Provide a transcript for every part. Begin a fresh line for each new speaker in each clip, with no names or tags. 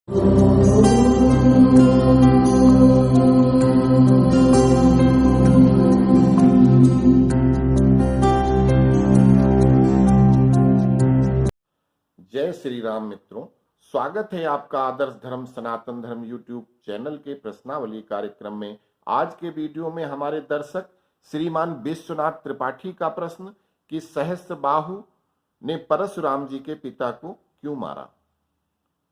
जय श्री राम मित्रों, स्वागत है आपका आदर्श धर्म सनातन धर्म यूट्यूब चैनल के प्रश्नावली कार्यक्रम में। आज के वीडियो में हमारे दर्शक श्रीमान विश्वनाथ त्रिपाठी का प्रश्न कि सहस्त्रबाहु ने परशुराम जी के पिता को क्यों मारा।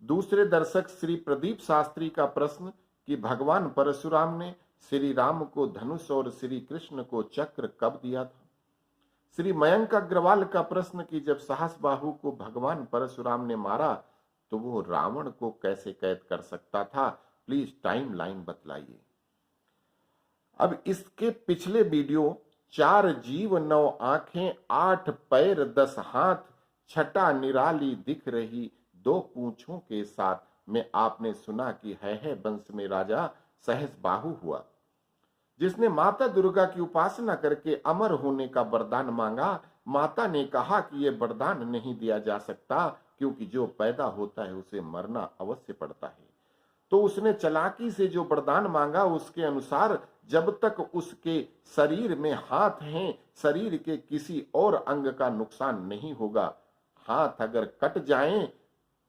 दूसरे दर्शक श्री प्रदीप शास्त्री का प्रश्न कि भगवान परशुराम ने श्री राम को धनुष और श्री कृष्ण को चक्र कब दिया था। श्री मयंक अग्रवाल का प्रश्न कि जब सहस्त्रबाहु को भगवान परशुराम ने मारा तो वो रावण को कैसे कैद कर सकता था, प्लीज टाइम लाइन बतलाइए। अब इसके पिछले वीडियो 4 जीव 9 आंखें 8 पैर 10 हाथ छटा निराली दिख रही 2 पूंछों के साथ में आपने सुना कि है वंश में राजा सहस्त्रबाहु हुआ, जिसने माता दुर्गा की उपासना करके अमर होने का वरदान मांगा। माता ने कहा कि यह वरदान नहीं दिया जा सकता क्योंकि जो पैदा होता है उसे मरना अवश्य पड़ता है। तो उसने चालाकी से जो वरदान मांगा उसके अनुसार जब तक उसके शरीर में हाथ हैं, शरीर के किसी और अंग का नुकसान नहीं होगा। हाथ अगर कट जाएं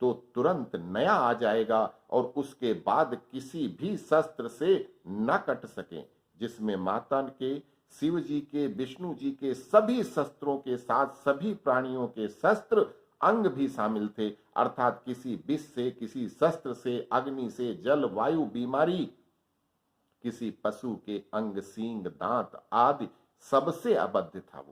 तो तुरंत नया आ जाएगा और उसके बाद किसी भी शस्त्र से न कट सके, जिसमें माता के, शिव जी के, विष्णु जी के सभी शस्त्रों के साथ सभी प्राणियों के शस्त्र अंग भी शामिल थे। अर्थात किसी विष से, किसी शस्त्र से, अग्नि से, जल, वायु, बीमारी, किसी पशु के अंग, सींग, दांत आदि सबसे अबद्ध था।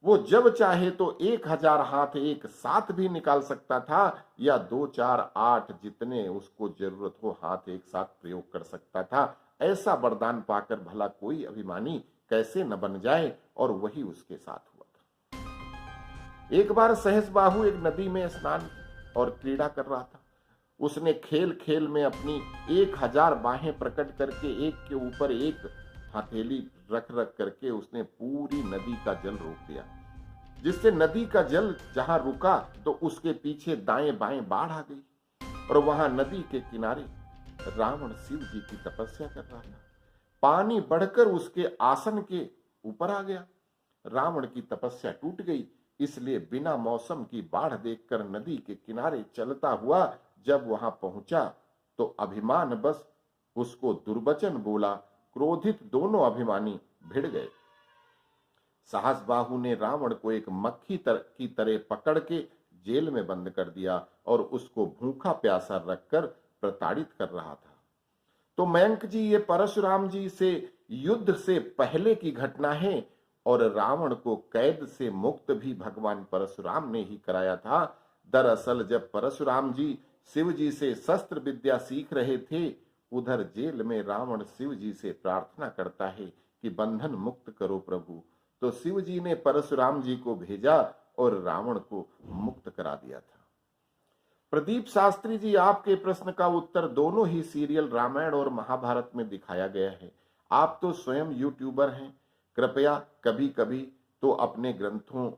वो जब चाहे तो 1000 हाथ एक साथ भी निकाल सकता था या 2, 4, 8 जितने उसको जरूरत हो हाथ एक साथ प्रयोग कर सकता था। ऐसा वरदान पाकर भला कोई अभिमानी कैसे न बन जाए, और वही उसके साथ हुआ था। एक बार सहस्त्रबाहु एक नदी में स्नान और क्रीड़ा कर रहा था। उसने खेल खेल में अपनी 1000 बाहें प्रकट करके एक के ऊपर एक हथेली रख रख करके उसने पूरी नदी का जल रोक दिया, जिससे नदी का जल जहां रुका तो उसके पीछे दाएं बाएं बाढ़ आ गई और वहां नदी के किनारे रावण शिव जी की तपस्या कर रहा था। पानी बढ़कर उसके आसन के ऊपर आ गया। रावण की तपस्या टूट गई, इसलिए बिना मौसम की बाढ़ देखकर नदी के किनारे चलता हुआ जब वहां पहुंचा तो अभिमान बस उसको दुर्वचन बोला। क्रोधित दोनों अभिमानी भिड़ गए। सहस्त्रबाहु ने रावण को एक मक्खी की तरह पकड़ के जेल में बंद कर दिया और उसको भूखा प्यासा रखकर प्रताड़ित कर रहा था। तो मयंक जी, ये परशुराम जी से युद्ध से पहले की घटना है और रावण को कैद से मुक्त भी भगवान परशुराम ने ही कराया था। दरअसल जब परशुराम जी शिव जी से शस्त्र विद्या सीख रहे थे, उधर जेल में रावण शिव जी से प्रार्थना करता है कि बंधन मुक्त करो प्रभु। तो शिव जी ने परशुराम जी को भेजा और रावण को मुक्त करा दिया था। प्रदीप शास्त्री जी, आपके प्रश्न का उत्तर दोनों ही सीरियल रामायण और महाभारत में दिखाया गया है। आप तो स्वयं यूट्यूबर हैं, कृपया कभी कभी तो अपने ग्रंथों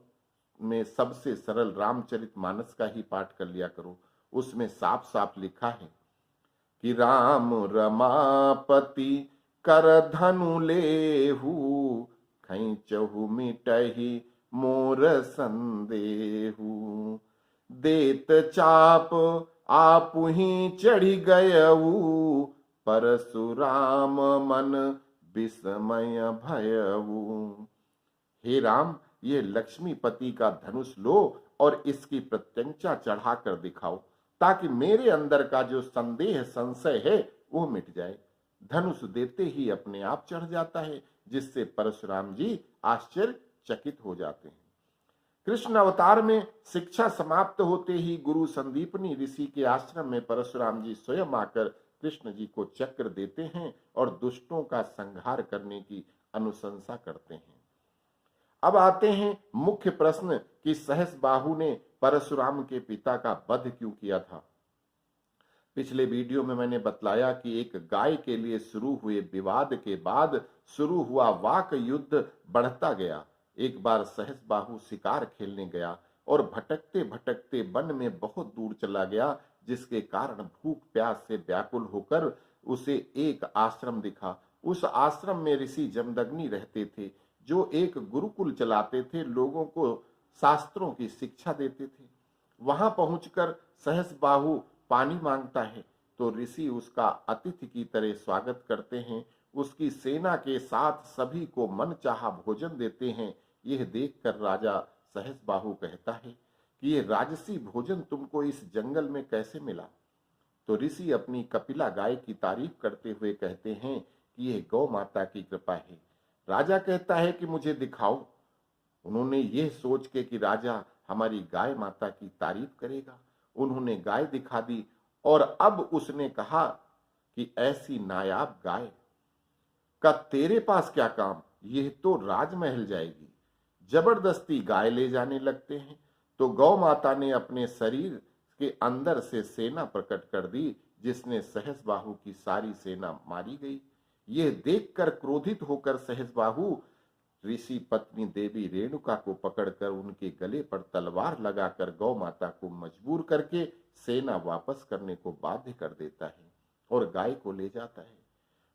में सबसे सरल रामचरितमानस का ही पाठ कर लिया करो। उसमें साफ साफ लिखा है कि राम रमापति कर धनु लेहू, खैचहु मिटहि मोर संदेहू, देत चाप आपु ही चढ़ी गयऊ, परशुराम मन विस्मय भयऊ। हे राम, ये लक्ष्मीपति का धनुष लो और इसकी प्रत्यंचा चढ़ाकर दिखाओ ताकि मेरे अंदर का जो संदेह संशय है वो मिट जाए। धनुष देते ही अपने आप चढ़ जाता है, जिससे परशुराम जी आश्चर्यचकित हो जाते हैं। कृष्ण अवतार में शिक्षा समाप्त होते ही गुरु संदीपनी ऋषि के आश्रम में परशुराम जी स्वयं आकर कृष्ण जी को चक्र देते हैं और दुष्टों का संहार करने की अनुशंसा करते हैं। अब आते हैं मुख्य प्रश्न कि सहस्त्रबाहु ने परशुराम के पिता का वध क्यों किया था। पिछले वीडियो में मैंने बतलाया कि एक गाय के लिए शुरू हुए विवाद के बाद शुरू हुआ वाक युद्ध बढ़ता गया। एक बार सहस्त्रबाहु शिकार खेलने गया और भटकते भटकते वन में बहुत दूर चला गया। जिसके कारण भूख प्यास से व्याकुल होकर उसे एक आश्रम दिखा। उस आश्रम में ऋषि जमदग्नि रहते थे, जो एक गुरुकुल चलाते थे, लोगों को शास्त्रों की शिक्षा देते थे। वहां पहुंचकर सहस्त्रबाहु पानी मांगता है तो ऋषि उसका अतिथि की तरह स्वागत करते हैं। उसकी सेना के साथ सभी को मनचाहा भोजन देते हैं। यह देखकर राजा सहस्त्रबाहु कहता है कि ये राजसी भोजन तुमको इस जंगल में कैसे मिला? तो ऋषि अपनी कपिला गाय की तारीफ करते हुए कहते हैं कि यह गौ माता की कृपा है। राजा कहता है कि मुझे दिखाओ। उन्होंने यह सोच के कि राजा हमारी गाय माता की तारीफ करेगा, उन्होंने गाय दिखा दी और अब उसने कहा कि ऐसी नायाब गाय का तेरे पास क्या काम, यह तो राजमहल जाएगी। जबरदस्ती गाय ले जाने लगते हैं तो गौ माता ने अपने शरीर के अंदर से सेना प्रकट कर दी, जिसने सहस्त्रबाहु की सारी सेना मारी गई। यह देखकर क्रोधित होकर सहस्त्रबाहु ऋषि पत्नी देवी रेणुका को पकड़कर उनके गले पर तलवार लगाकर गौ माता को मजबूर करके सेना वापस करने को बाध्य कर देता है और गाय को ले जाता है।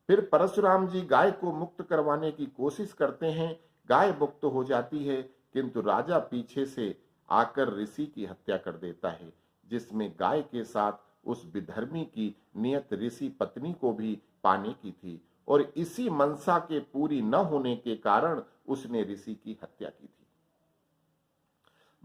फिर परशुराम जी गाय को मुक्त करवाने की कोशिश करते हैं। गाय मुक्त हो जाती है, किंतु राजा पीछे से आकर ऋषि की हत्या कर देता है, जिसमें गाय के साथ उस विधर्मी की नियत ऋषि पत्नी को भी पाने की थी और इसी मनसा के पूरी न होने के कारण उसने ऋषि की हत्या की थी।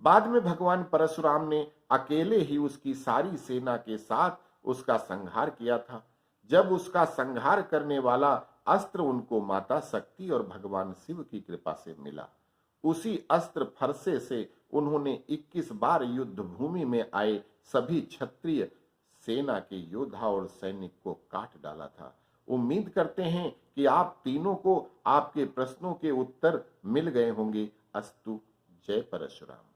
बाद में भगवान परशुराम ने अकेले ही उसकी सारी सेना के साथ उसका संहार किया था। जब उसका संहार करने वाला अस्त्र उनको माता शक्ति और भगवान शिव की कृपा से मिला, उसी अस्त्र फरसे से उन्होंने 21 बार युद्ध भूमि में आए सभी क्षत्रिय सेना के योद्धा और सैनिक को काट डाला था। उम्मीद करते हैं कि आप तीनों को आपके प्रश्नों के उत्तर मिल गए होंगे। अस्तु। जय परशुराम।